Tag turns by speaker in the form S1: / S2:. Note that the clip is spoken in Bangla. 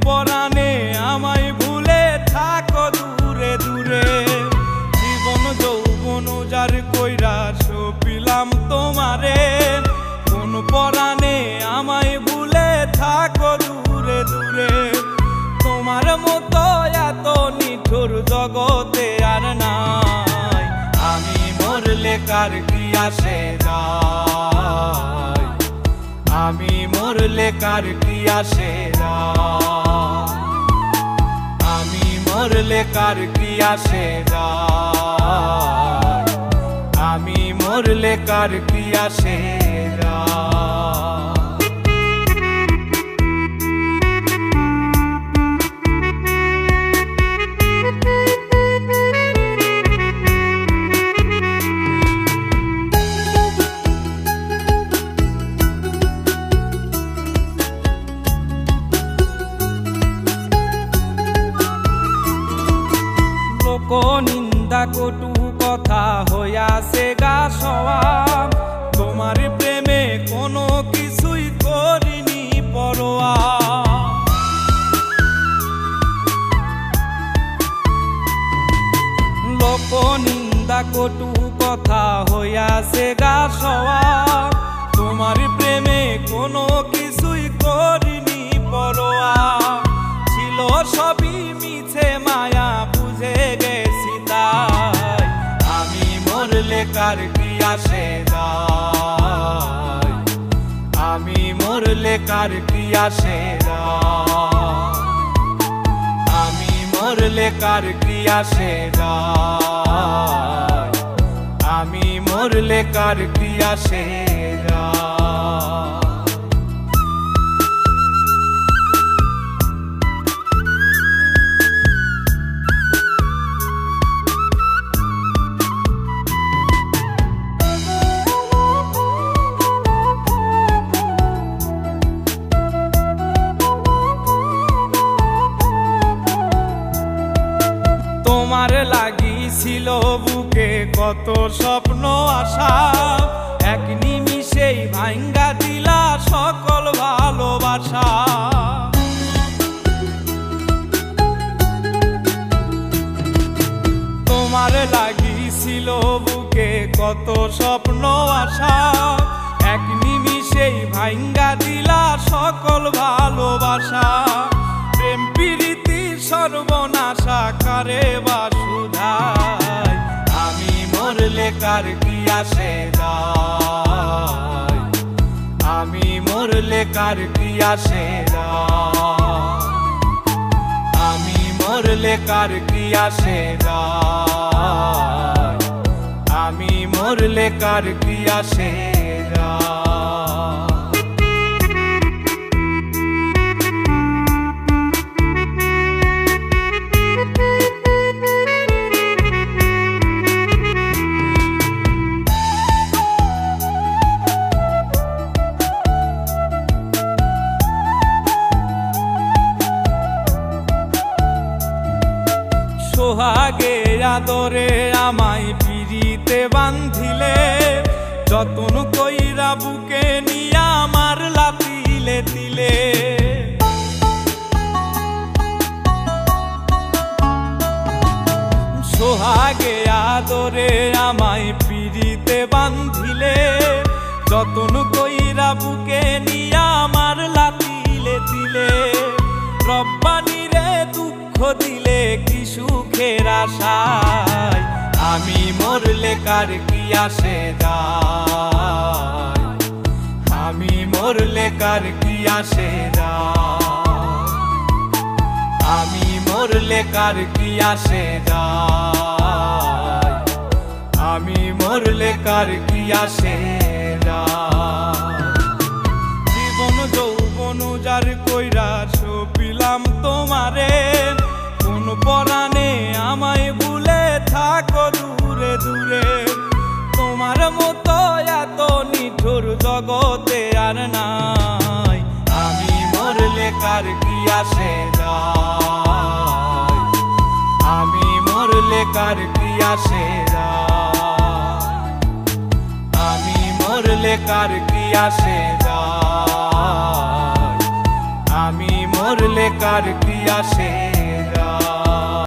S1: পরাণে আমায় ভুলে থাকো দূরে দূরে। জীবন যৌবন উজার কইরা সপিলাম তোমারে, কোন পরাণে আমায় ভুলে থাকো দূরে দূরে। তোমার মতো এত নিঠুর জগতে আর নাই, আমি মরলে কার কি আসে যায়, আমি মরলে কার কি আসে যায়, আমি মরলে কার কি আসে যায়, আমি মরলে কার কি আসে যায়। নিন্দা কটু কথা হইয়াছে গা সওয়া, তোমার প্রেমে কোনো কিছুই করিনি পরোয়া। লোক নিন্দা কটু কথা হইয়াছে গা সওয়া, তোমার প্রেমে কোনো কিছুই করিনি পরোয়া। ছিল সবই মিছে মায়া বুঝে গেছি তাই, আমি মরলে কার কি আসে যায়, আমি মরলে কার কি আসে যায়, আমি মরলে কার কি আসে যায়, আমি মরলে কার কি আসে যায়। তোমার লাগিছিল বুকে কত স্বপ্ন আশা, এক নিমিষেই ভাঙ্গা দিলা সকল ভালোবাসা। তোমার লাগিছিল বুকে কত স্বপ্ন আশা, এক নিমিষেই ভাঙ্গা দিলা সকল ভালোবাসা। প্রেম প্রীতি সর্বনাশা কারে বা সুধায়, আমি মরলে কার কি আসে যায়, আমি মরলে কার কি আসে যায়, আমি মরলে কার কি আসে যায়, আমি মরলে কার কি আসে যায়। সোহাগে আদরে আমায় পিরিতে বান্ধিলে, যতন কইরা বুকে নিয়া আমার লাতিলে দিলে। সোহাগে আদরে আমায় পিরিতে বান্ধিলে, যতন কইরা বুকে নিয়া আমার লাতিলে দিলে। রব্বানি রে দুঃখ দিলে কি সুখের আশায়, আমি মরলে কার কি আসে যায়, আমি মরলে কার কি আসে যায়, আমি মরলে কার কি আসে যায়, আমি মরলে কার কি আসে যায়। জীবন যৌবন উজার কইরা সপিলাম তোমারে, কোন পরাণে আমায় ভুলে থাকো দূরে দূরে। তোমার মতো এত নিঠুর জগতে আর নাই, আমি মরলে কার কি আসে যায়, আমি মরলে কার কি আসে যায়, আমি মরলে কার কি আসে যায়, আমি মরলে কার কি আসে